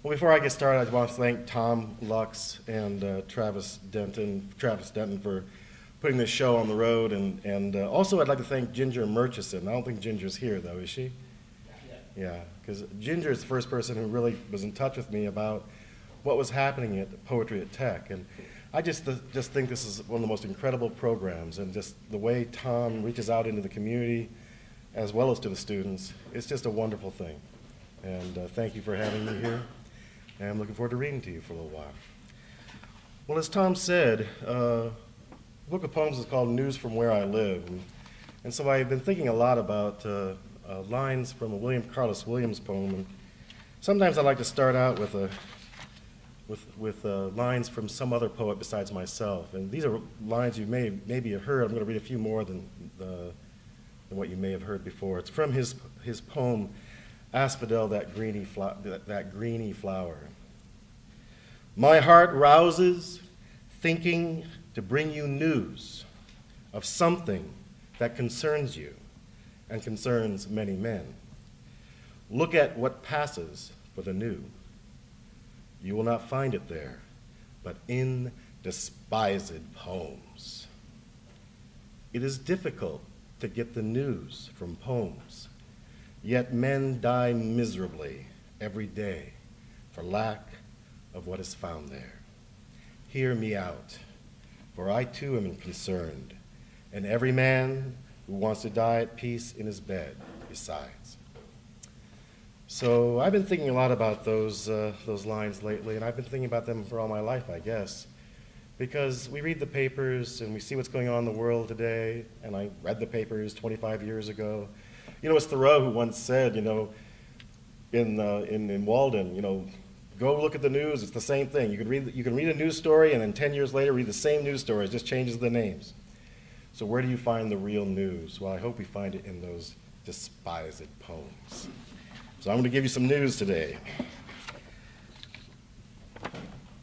Well, before I get started, I want to thank Tom Lux and Travis Denton for putting this show on the road, and also I'd like to thank Ginger Murchison. I don't think Ginger's here, though, is she? Yeah, because Ginger is the first person who really was in touch with me about what was happening at Poetry at Tech, and I just think this is one of the most incredible programs, and just the way Tom reaches out into the community as well as to the students, it's just a wonderful thing. And thank you for having me here, and I'm looking forward to reading to you for a little while. Well, as Tom said, the book of poems is called News from Where I Live, and so I've been thinking a lot about lines from a William Carlos Williams poem, and sometimes I like to start out with lines from some other poet besides myself, and these are lines you maybe have heard. I'm going to read a few more than what you may have heard before. It's from his poem, Asphodel, that greeny flower. My heart rouses, thinking to bring you news of something that concerns you and concerns many men. Look at what passes for the new. You will not find it there, but in despised poems. It is difficult to get the news from poems, yet men die miserably every day for lack of what is found there. Hear me out, for I too am concerned, and every man who wants to die at peace in his bed besides. So I've been thinking a lot about those lines lately, and I've been thinking about them for all my life, I guess, because we read the papers and we see what's going on in the world today, and I read the papers 25 years ago. You know, it's Thoreau who once said, you know, in Walden, you know, go look at the news, it's the same thing. You can read a news story, and then 10 years later read the same news story, it just changes the names. So where do you find the real news? Well, I hope we find it in those despised poems. So I'm going to give you some news today.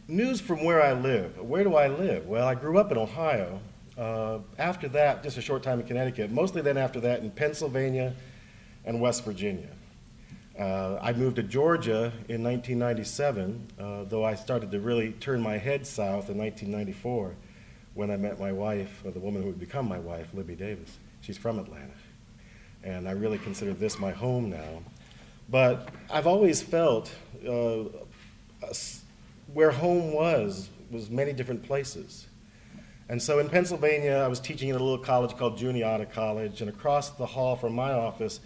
News from where I live. Where do I live? Well, I grew up in Ohio. After that, just a short time in Connecticut. Mostly then after that in Pennsylvania and West Virginia. I moved to Georgia in 1997, though I started to really turn my head south in 1994 when I met my wife, or the woman who would become my wife, Libby Davis. She's from Atlanta. And I really consider this my home now. But I've always felt where home was many different places. And so in Pennsylvania, I was teaching in a little college called Juniata College, and across the hall from my office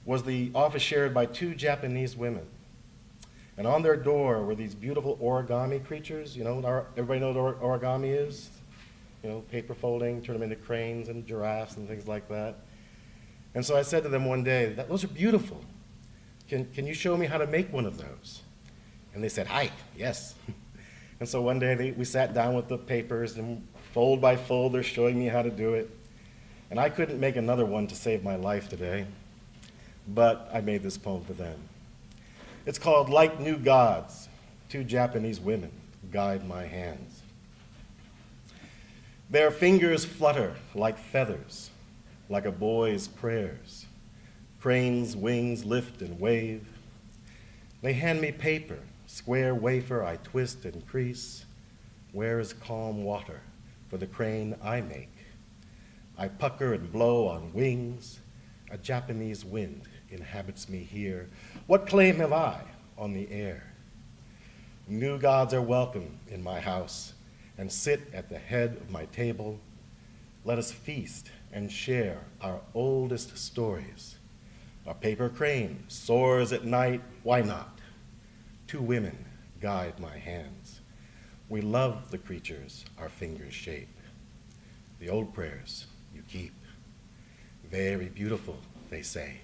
was the office shared by two Japanese women. And on their door were these beautiful origami creatures. You know, everybody know what origami is? You know, paper folding, turn them into cranes and giraffes and things like that. And so I said to them one day, those are beautiful. Can you show me how to make one of those? And they said, hi, yes. And so one day we sat down with the papers, and fold by fold they're showing me how to do it. And I couldn't make another one to save my life today, but I made this poem for them. It's called Like New Gods, Two Japanese Women Guide My Hands. Their fingers flutter like feathers, like a boy's prayers. Crane's wings lift and wave. They hand me paper, square wafer I twist and crease. Where is calm water for the crane I make? I pucker and blow on wings. A Japanese wind inhabits me here. What claim have I on the air? New gods are welcome in my house and sit at the head of my table. Let us feast and share our oldest stories. A paper crane soars at night, why not? Two women guide my hands. We love the creatures our fingers shape. The old prayers you keep. Very beautiful, they say.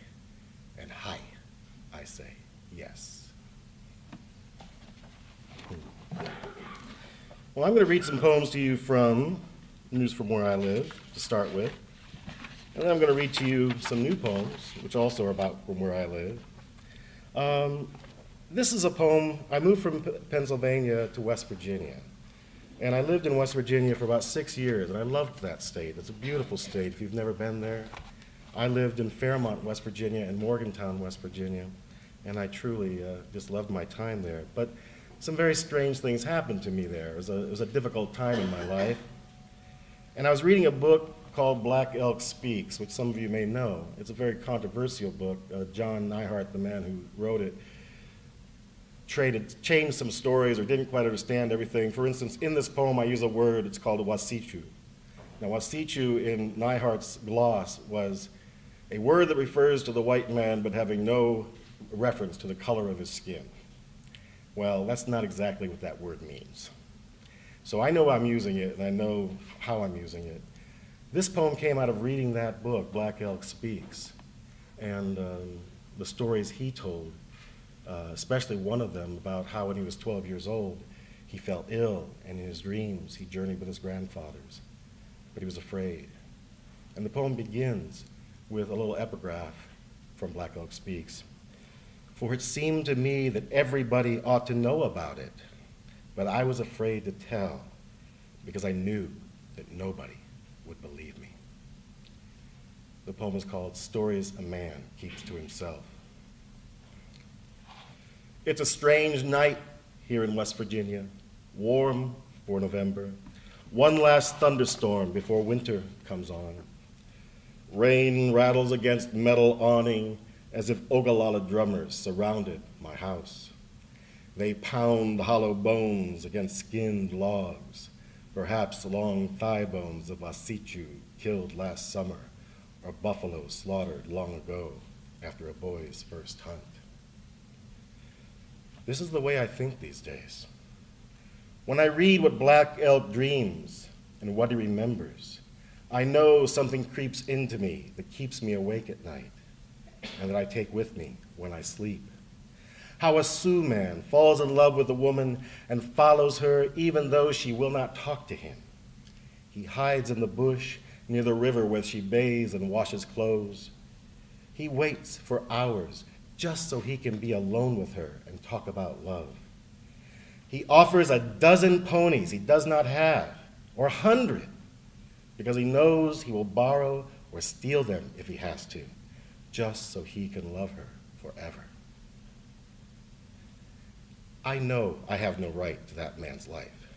And hi, I say yes. Well, I'm going to read some poems to you from News from Where I Live, to start with. And then I'm going to read to you some new poems, which also are about from where I live. This is a poem. I moved from Pennsylvania to West Virginia. And I lived in West Virginia for about 6 years, and I loved that state. It's a beautiful state if you've never been there. I lived in Fairmont, West Virginia, and Morgantown, West Virginia. and I truly just loved my time there. But some very strange things happened to me there. It was a difficult time in my life. And I was reading a book called Black Elk Speaks, which some of you may know. It's a very controversial book. John Neihart, the man who wrote it, changed some stories or didn't quite understand everything. For instance, in this poem I use a word, it's called wasichu. Now wasichu in Neihart's gloss was a word that refers to the white man but having no reference to the color of his skin. Well, that's not exactly what that word means. So I know I'm using it and I know how I'm using it. This poem came out of reading that book, Black Elk Speaks, and the stories he told, especially one of them about how when he was 12 years old, he felt ill, and in his dreams he journeyed with his grandfathers, but he was afraid. And the poem begins with a little epigraph from Black Elk Speaks. For it seemed to me that everybody ought to know about it, but I was afraid to tell because I knew that nobody would believe me. The poem is called Stories a Man Keeps to Himself. It's a strange night here in West Virginia, warm for November. One last thunderstorm before winter comes on. Rain rattles against metal awning as if Ogallala drummers surrounded my house. They pound hollow bones against skinned logs, perhaps long thigh bones of wasichu killed last summer or buffalo slaughtered long ago after a boy's first hunt. This is the way I think these days. When I read what Black Elk dreams and what he remembers, I know something creeps into me that keeps me awake at night and that I take with me when I sleep. How a Sioux man falls in love with a woman and follows her even though she will not talk to him. He hides in the bush near the river where she bathes and washes clothes. He waits for hours just so he can be alone with her and talk about love. He offers a dozen ponies he does not have, or 100, because he knows he will borrow or steal them if he has to, just so he can love her forever. I know I have no right to that man's life,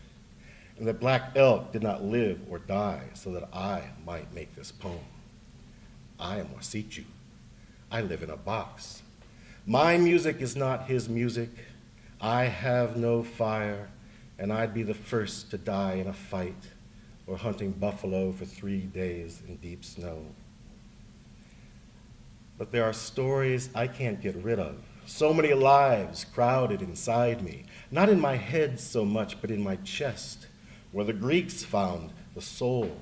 and that Black Elk did not live or die so that I might make this poem. I am wasichu. I live in a box. My music is not his music. I have no fire, and I'd be the first to die in a fight or hunting buffalo for 3 days in deep snow. But there are stories I can't get rid of. So many lives crowded inside me, not in my head so much, but in my chest, where the Greeks found the soul.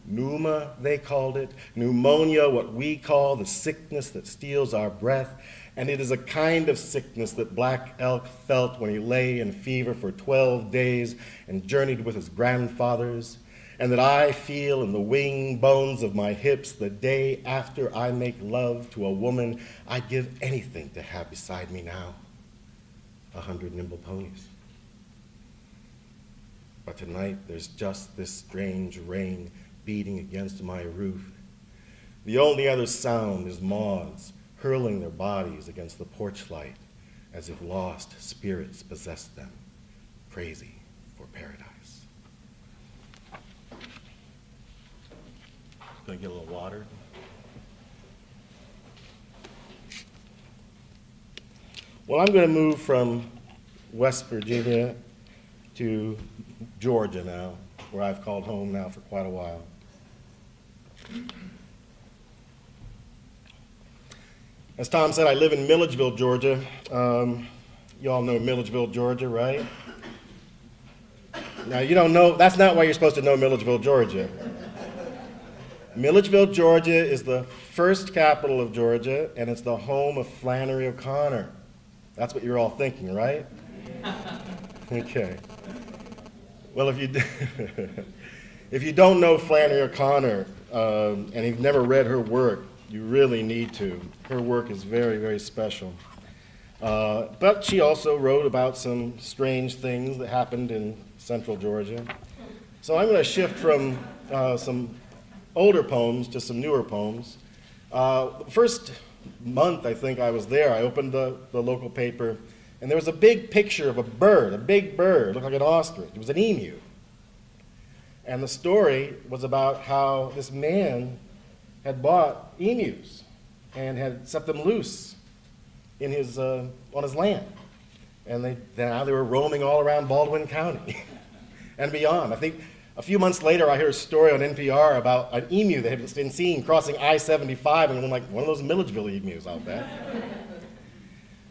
Pneuma, they called it, pneumonia, what we call the sickness that steals our breath, and it is a kind of sickness that Black Elk felt when he lay in fever for 12 days and journeyed with his grandfathers, and that I feel in the wing bones of my hips the day after I make love to a woman I'd give anything to have beside me now, 100 nimble ponies. But tonight there's just this strange rain beating against my roof. The only other sound is moths hurling their bodies against the porch light as if lost spirits possessed them, crazy for paradise. Gonna get a little water. Well, I'm gonna move from West Virginia to Georgia now, where I've called home now for quite a while. As Tom said, I live in Milledgeville, Georgia. You all know Milledgeville, Georgia, right? Now, you don't know, that's not why you're supposed to know Milledgeville, Georgia. Milledgeville, Georgia is the first capital of Georgia, and it's the home of Flannery O'Connor. That's what you're all thinking, right? Okay. Well, if you don't know Flannery O'Connor, and you've never read her work, you really need to. Her work is very, very special. But she also wrote about some strange things that happened in central Georgia. So I'm going to shift from some older poems to some newer poems. First month, I think I was there, I opened the local paper, and there was a big picture of a bird, a big bird, looked like an ostrich. It was an emu. And the story was about how this man had bought emus and had set them loose in his, on his land. And now they were roaming all around Baldwin County and beyond. I think a few months later, I heard a story on NPR about an emu that had been seen crossing I-75 and like one of those Milledgeville emus out there.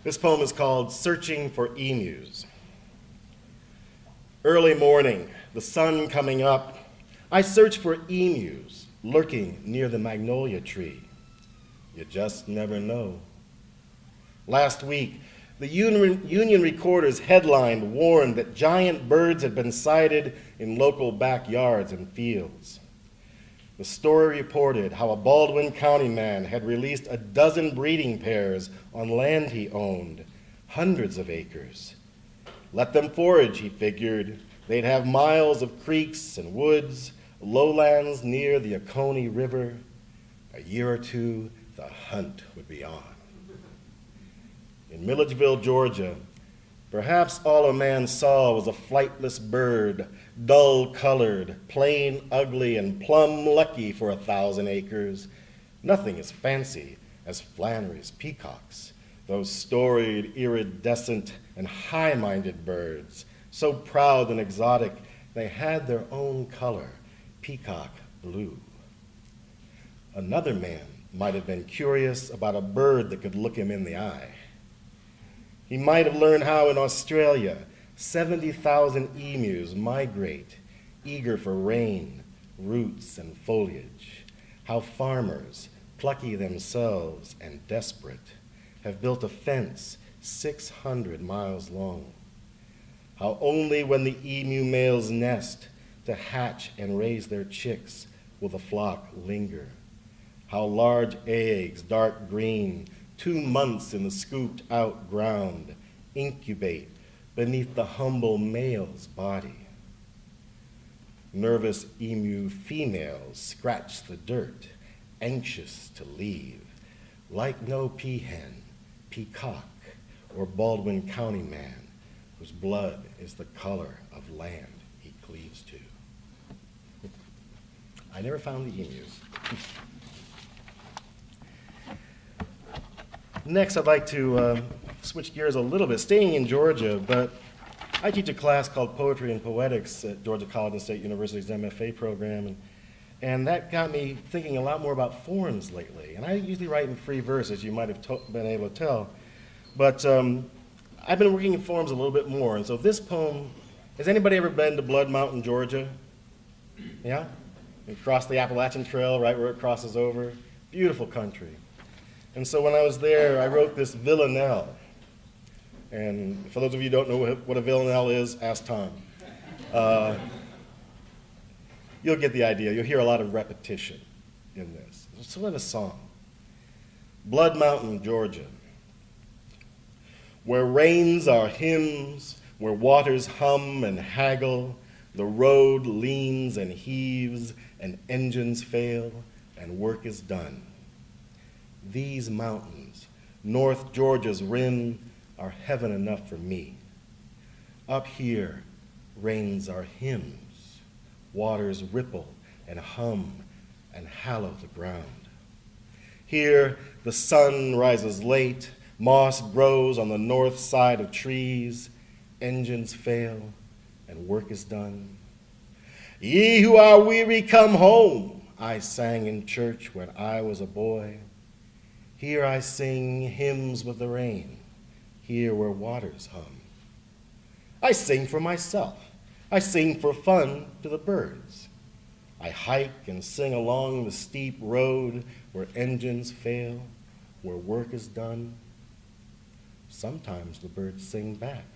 This poem is called Searching for Emus. Early morning, the sun coming up, I search for emus lurking near the magnolia tree. You just never know. Last week, the Union Recorder's headline warned that giant birds had been sighted in local backyards and fields. The story reported how a Baldwin County man had released a dozen breeding pairs on land he owned, hundreds of acres. Let them forage, he figured. They'd have miles of creeks and woods, lowlands near the Oconee River. A year or two, the hunt would be on. In Milledgeville, Georgia, perhaps all a man saw was a flightless bird, dull-colored, plain ugly, and plumb lucky for 1,000 acres. Nothing as fancy as Flannery's peacocks, those storied, iridescent, and high-minded birds, so proud and exotic they had their own color, peacock blue. Another man might have been curious about a bird that could look him in the eye. He might have learned how in Australia 70,000 emus migrate, eager for rain, roots, and foliage. How farmers, plucky themselves and desperate, have built a fence 600 miles long. How only when the emu males nest to hatch and raise their chicks will the flock linger. How large eggs, dark green, 2 months in the scooped out ground, incubate beneath the humble male's body. Nervous emu females scratch the dirt, anxious to leave, like no peahen, peacock, or Baldwin County man, whose blood is the color of land he cleaves to. I never found the emus. Next, I'd like to switch gears a little bit, staying in Georgia, but I teach a class called Poetry and Poetics at Georgia College and State University's MFA program, and that got me thinking a lot more about forms lately. And I usually write in free verse, as you might have been able to tell, but I've been working in forms a little bit more, and so this poem, has anybody ever been to Blood Mountain, Georgia? Yeah? You cross the Appalachian Trail right where it crosses over. Beautiful country. And so when I was there, I wrote this villanelle. And for those of you who don't know what a villanelle is, ask Tom. You'll get the idea. You'll hear a lot of repetition in this. It's sort of a song. Blood Mountain, Georgia, where rains are hymns, where waters hum and haggle, the road leans and heaves, and engines fail, and work is done. These mountains, North Georgia's rim, are heaven enough for me. Up here, rains are hymns, waters ripple and hum and hallow the ground. Here, the sun rises late, moss grows on the north side of trees, engines fail, and work is done. Ye who are weary, come home, I sang in church when I was a boy. Here I sing hymns with the rain, here where waters hum. I sing for myself. I sing for fun to the birds. I hike and sing along the steep road where engines fail, where work is done. Sometimes the birds sing back.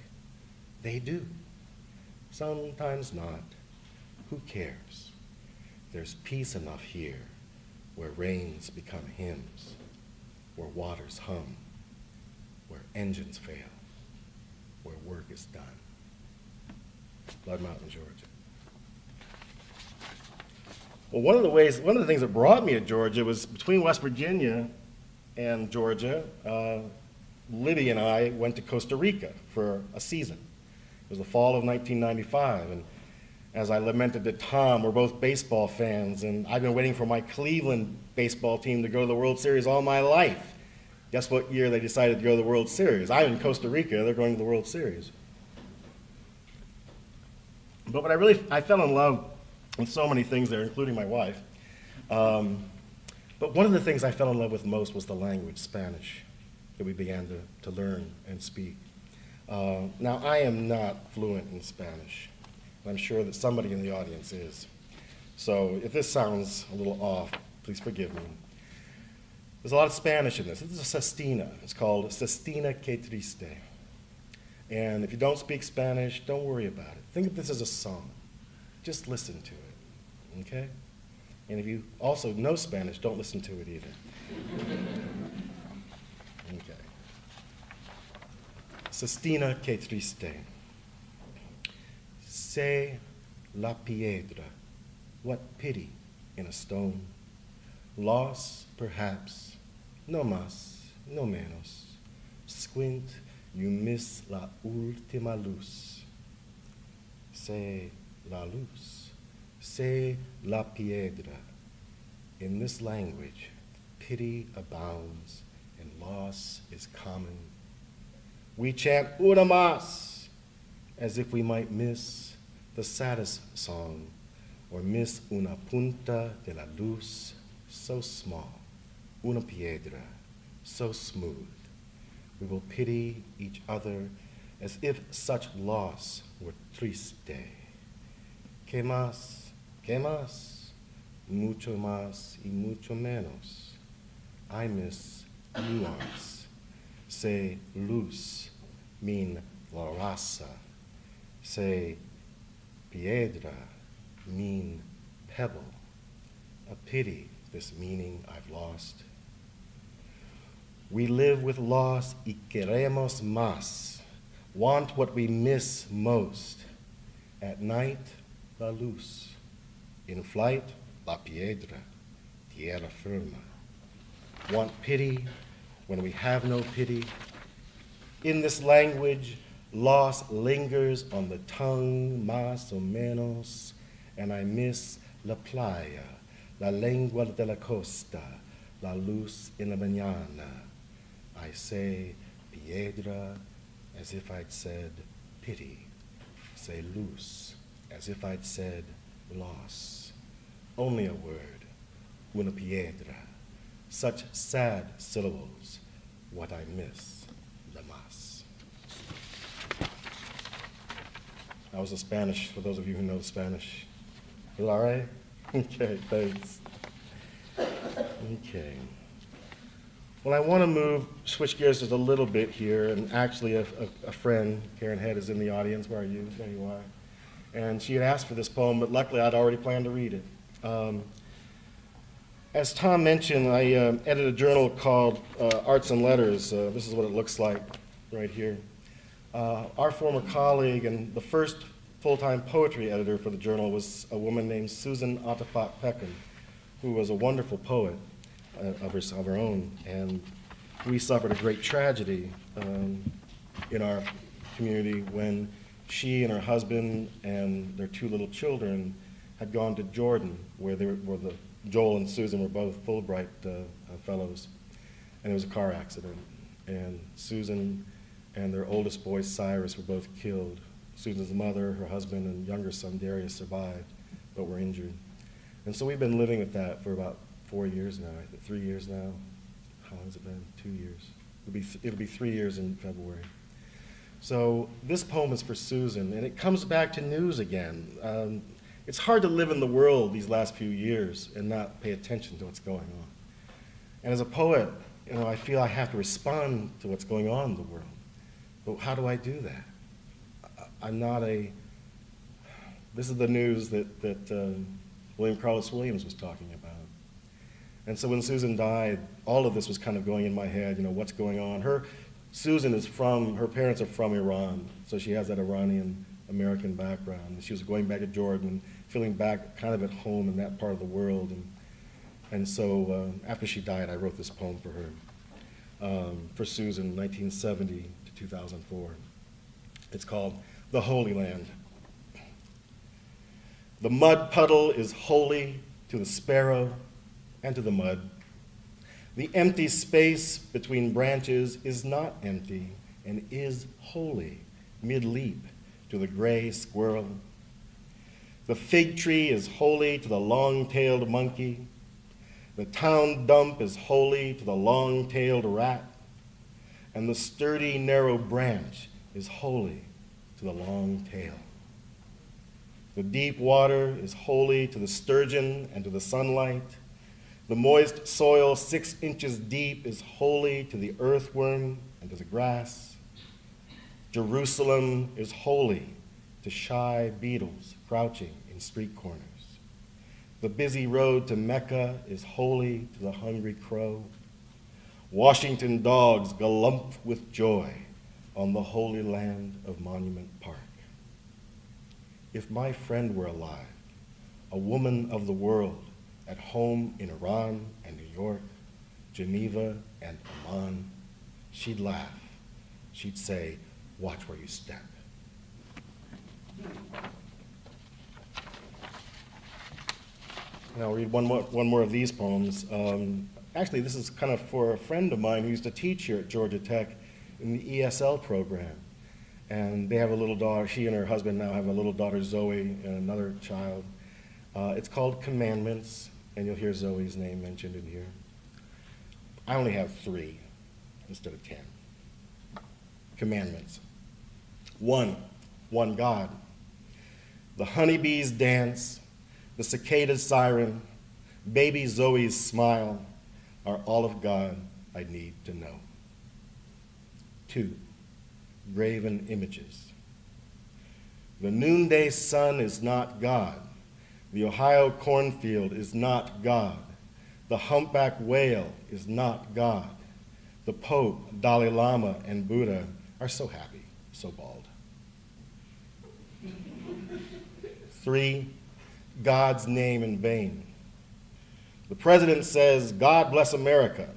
They do. Sometimes not. Who cares? There's peace enough here where rains become hymns, where waters hum, where engines fail, where work is done. Blood Mountain, Georgia. Well, one of the things that brought me to Georgia was between West Virginia and Georgia, Libby and I went to Costa Rica for a season. It was the fall of 1995, and as I lamented to Tom, we're both baseball fans, and I've been waiting for my Cleveland baseball team to go to the World Series all my life. Guess what year they decided to go to the World Series? I'm in Costa Rica, they're going to the World Series. But I fell in love with so many things there, including my wife. But one of the things I fell in love with most was the language, Spanish, that we began to learn and speak. Now, I am not fluent in Spanish. I'm sure that somebody in the audience is. So if this sounds a little off, please forgive me. There's a lot of Spanish in this. This is a sestina. It's called Sestina Que Triste. And if you don't speak Spanish, don't worry about it. Think of this as a song. Just listen to it, okay? And if you also know Spanish, don't listen to it either. Okay. Sestina Que Triste. Say la piedra, what pity in a stone. Loss, perhaps, no más, no menos. Squint, you miss la última luz. Say la luz, say la piedra. In this language, pity abounds and loss is common. We chant una más, as if we might miss the saddest song, or miss una punta de la luz, so small, una piedra, so smooth. We will pity each other as if such loss were triste. Que más, mucho más y mucho menos. I miss nuance. Say luz, mean la raza. Say piedra, mean pebble. A pity, this meaning I've lost. We live with loss y queremos más, want what we miss most. At night, la luz. In flight, la piedra, tierra firma. Want pity when we have no pity. In this language, loss lingers on the tongue, más o menos, and I miss la playa, la lengua de la costa, la luz en la mañana. I say piedra as if I'd said pity. Say luz as if I'd said loss. Only a word, una piedra. Such sad syllables, what I miss, la más. That was the Spanish, for those of you who know Spanish. Is that all right? Okay, thanks. Okay. Well, I want to switch gears just a little bit here, and actually a friend, Karen Head, is in the audience. Where are you? There you are. And she had asked for this poem, but luckily I'd already planned to read it. As Tom mentioned, I edited a journal called Arts and Letters. This is what it looks like right here. Our former colleague and the first full-time poetry editor for the journal was a woman named Susan Attafat Peckham, who was a wonderful poet of her own. And we suffered a great tragedy in our community when she and her husband and their two little children had gone to Jordan, where Joel and Susan were both Fulbright fellows, and it was a car accident. And Susan and their oldest boy, Cyrus, were both killed. Susan's mother, her husband, and younger son, Darius, survived, but were injured. And so we've been living with that for about 4 years now, 3 years now. How long has it been? 2 years. It'll be 3 years in February. So this poem is for Susan, and it comes back to news again. It's hard to live in the world these last few years and not pay attention to what's going on. And as a poet, I feel I have to respond to what's going on in the world. But how do I do that? I'm not this is the news that William Carlos Williams was talking about. And so when Susan died, all of this was kind of going in my head, what's going on. Susan is her parents are from Iran, so she has that Iranian-American background. And she was going back to Jordan, feeling back kind of at home in that part of the world. And so after she died, I wrote this poem for her. for Susan, 1970 to 2004. It's called The Holy Land. The mud puddle is holy to the sparrow and to the mud. The empty space between branches is not empty and is holy, mid-leap, to the gray squirrel. The fig tree is holy to the long-tailed monkey. The town dump is holy to the long-tailed rat. And the sturdy, narrow branch is holy to the long tail. The deep water is holy to the sturgeon and to the sunlight. The moist soil 6 inches deep is holy to the earthworm and to the grass. Jerusalem is holy to shy beetles crouching in street corners. The busy road to Mecca is holy to the hungry crow. Washington dogs galump with joy on the holy land of Monument Park. If my friend were alive, a woman of the world, at home in Iran and New York, Geneva and Amman, she'd laugh. She'd say, "Watch where you step." Now I'll read one more of these poems. Actually, this is kind of for a friend of mine who used to teach here at Georgia Tech in the ESL program. And they have a little daughter. She and her husband now have a little daughter, Zoe, and another child. It's called Commandments, and you'll hear Zoe's name mentioned in here. I only have 3 instead of 10. Commandments. 1, one God. The honeybees dance, the cicada's siren, baby Zoe's smile are all of God I need to know. 2, graven images. The noonday sun is not God. The Ohio cornfield is not God. The humpback whale is not God. The Pope, Dalai Lama, and Buddha are so happy, so bald. 3, God's name in vain. The president says, "God bless America."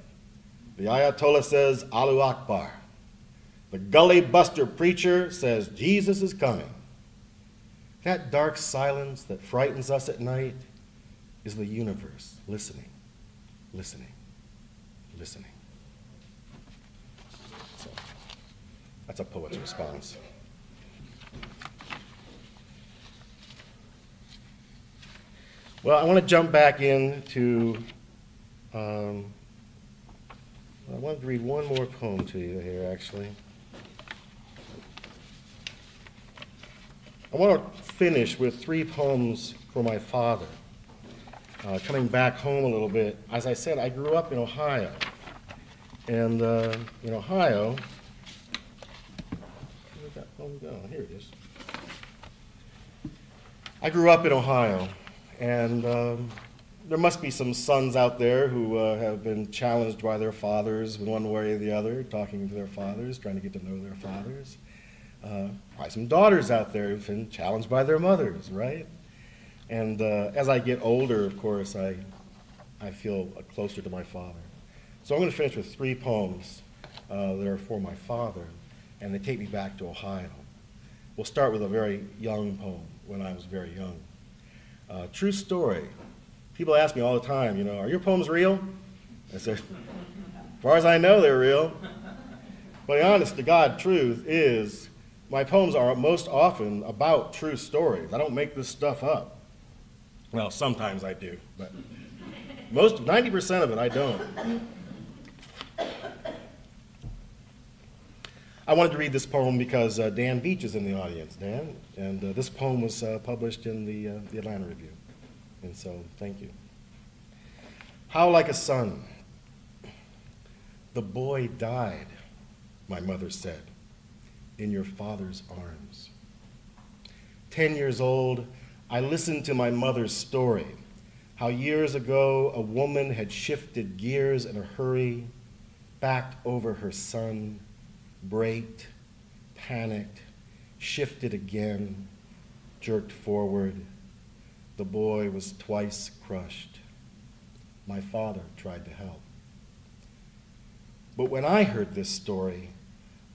The Ayatollah says, "Allahu Akbar." The gully buster preacher says, "Jesus is coming." That dark silence that frightens us at night is the universe listening, listening, listening. So, that's a poet's response. Well, I want to jump back into, I wanted to read one more poem to you here, actually. I want to finish with 3 poems for my father. Coming back home a little bit, as I said, I grew up in Ohio. And in Ohio, where'd that poem go? Here it is. I grew up in Ohio, and there must be some sons out there who have been challenged by their fathers in one way or the other, talking to their fathers, trying to get to know their fathers. Probably some daughters out there who've been challenged by their mothers, right? And as I get older, of course, I feel closer to my father. So I'm going to finish with 3 poems that are for my father, and they take me back to Ohio. We'll start with a very young poem, when I was very young. True story. People ask me all the time, are your poems real? I said, as far as I know, they're real. But the honest to God truth is, my poems are most often about true stories. I don't make this stuff up. Well, sometimes I do, but 90% of it I don't. I wanted to read this poem because Dan Beach is in the audience, Dan, and this poem was published in the Atlanta Review, and so thank you. How like a son. The boy died, my mother said, in your father's arms. 10 years old, I listened to my mother's story, how years ago a woman had shifted gears in a hurry, backed over her son, braked, panicked, shifted again, jerked forward. The boy was twice crushed. My father tried to help. But when I heard this story,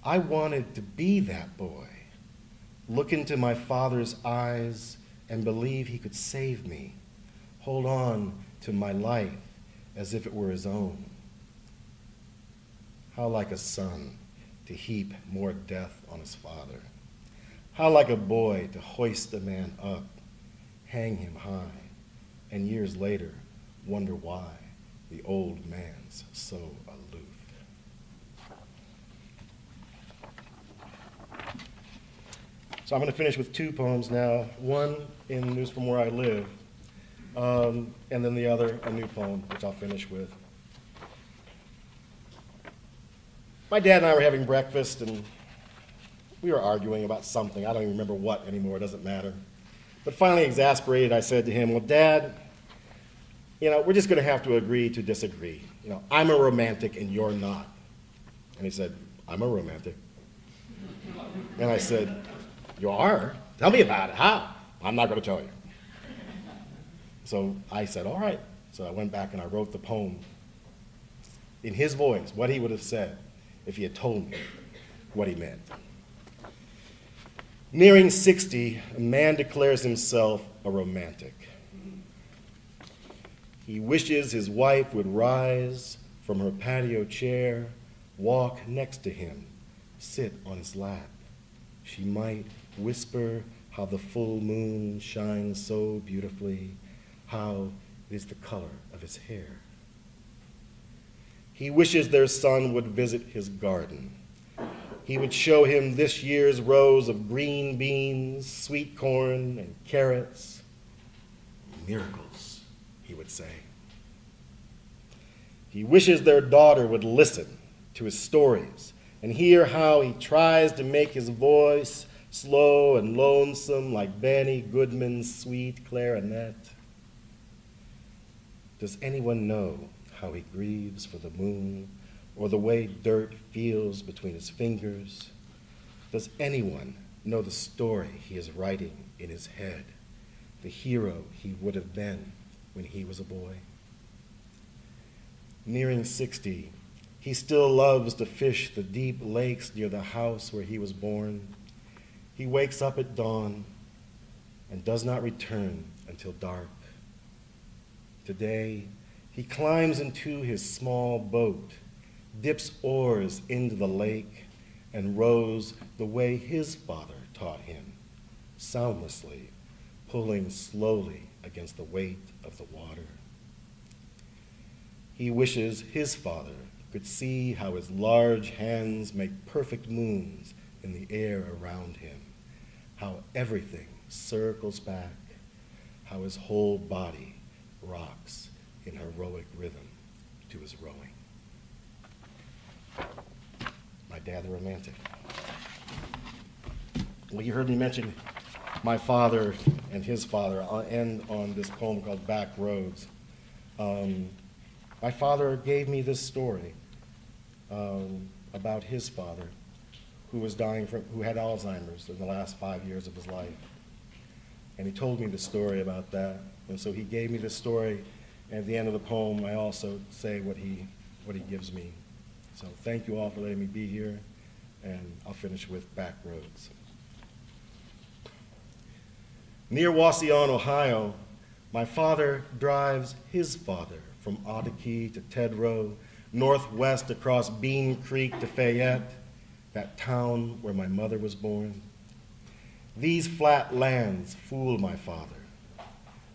I wanted to be that boy, look into my father's eyes and believe he could save me, hold on to my life as if it were his own. How like a son to heap more death on his father. How like a boy to hoist a man up, hang him high, and years later wonder why the old man's so aloof. So I'm going to finish with two poems now, one in News from Where I Live, and then the other, a new poem, which I'll finish with. My dad and I were having breakfast, and we were arguing about something. I don't even remember what anymore, it doesn't matter. But finally, exasperated, I said to him, well, Dad, we're just going to have to agree to disagree. I'm a romantic and you're not. And he said, I'm a romantic. And I said, you are? Tell me about it. How? I'm not going to tell you. So I said, all right. So I went back and I wrote the poem in his voice, what he would have said if he had told me what he meant. Nearing 60, a man declares himself a romantic. He wishes his wife would rise from her patio chair, walk next to him, sit on his lap. She might whisper how the full moon shines so beautifully, how it is the color of his hair. He wishes their son would visit his garden. He would show him this year's rows of green beans, sweet corn, and carrots. Miracles, he would say. He wishes their daughter would listen to his stories and hear how he tries to make his voice slow and lonesome like Benny Goodman's sweet clarinet. Does anyone know how he grieves for the moon or the way dirt feels between his fingers? Does anyone know the story he is writing in his head, the hero he would have been when he was a boy? Nearing 60, he still loves to fish the deep lakes near the house where he was born. He wakes up at dawn and does not return until dark. Today, he climbs into his small boat, dips oars into the lake, and rows the way his father taught him, soundlessly, pulling slowly against the weight of the water. He wishes his father could see how his large hands make perfect moons in the air around him, how everything circles back, how his whole body rocks in heroic rhythm to his rowing. My dad, the romantic. Well, you heard me mention my father and his father. I'll end on this poem called Back Roads. My father gave me this story about his father, who was who had Alzheimer's in the last 5 years of his life. And he told me the story about that. And so he gave me this story, and at the end of the poem, I also say what he gives me. So thank you all for letting me be here, and I'll finish with Back Roads. Near Wauseon, Ohio, my father drives his father from Ottakee to Tedrow, northwest across Bean Creek to Fayette, that town where my mother was born. These flat lands fool my father.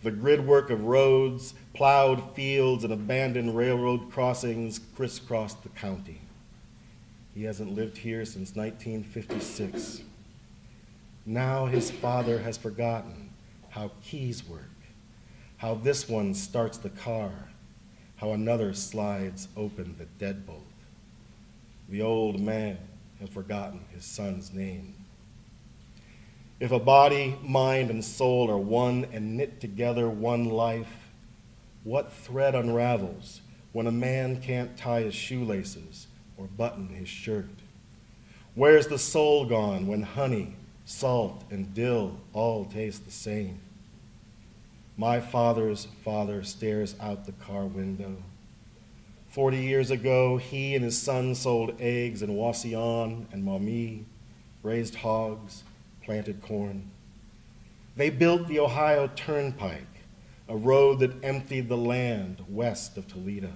The gridwork of roads, plowed fields, and abandoned railroad crossings crisscross the county. He hasn't lived here since 1956. Now his father has forgotten how keys work, how this one starts the car, how another slides open the deadbolt. The old man has forgotten his son's name. If a body, mind, and soul are one and knit together one life, what thread unravels when a man can't tie his shoelaces or button his shirt? Where's the soul gone when honey, salt, and dill all taste the same? My father's father stares out the car window. 40 years ago, he and his son sold eggs in Wasion and Maumee, raised hogs, planted corn. They built the Ohio Turnpike, a road that emptied the land west of Toledo.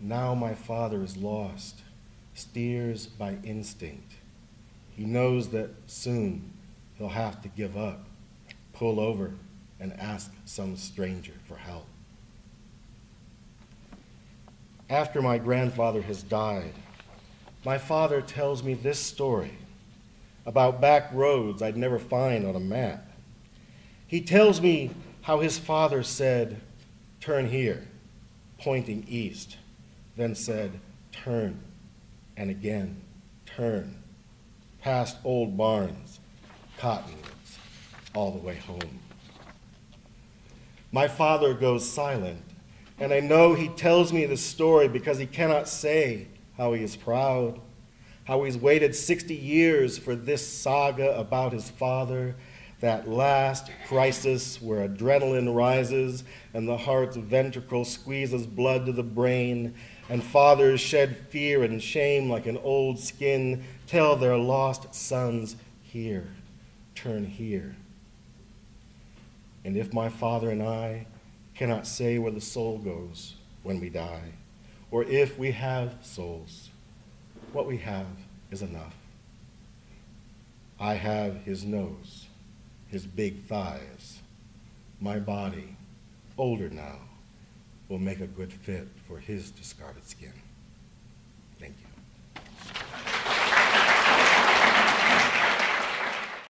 Now my father is lost, steers by instinct. He knows that soon he'll have to give up, pull over, and ask some stranger for help. After my grandfather has died, my father tells me this story about back roads I'd never find on a map. He tells me how his father said, "Turn here," pointing east, then said, "Turn," and again, "Turn," past old barns, cottonwoods, all the way home. My father goes silent, and I know he tells me this story because he cannot say how he is proud, how he's waited 60 years for this saga about his father, that last crisis where adrenaline rises and the heart's ventricle squeezes blood to the brain, and fathers shed fear and shame like an old skin, tell their lost sons, "Here, turn here." And if my father and I cannot say where the soul goes when we die, or if we have souls, what we have is enough. I have his nose, his big thighs. My body, older now, will make a good fit for his discarded skin. Thank you.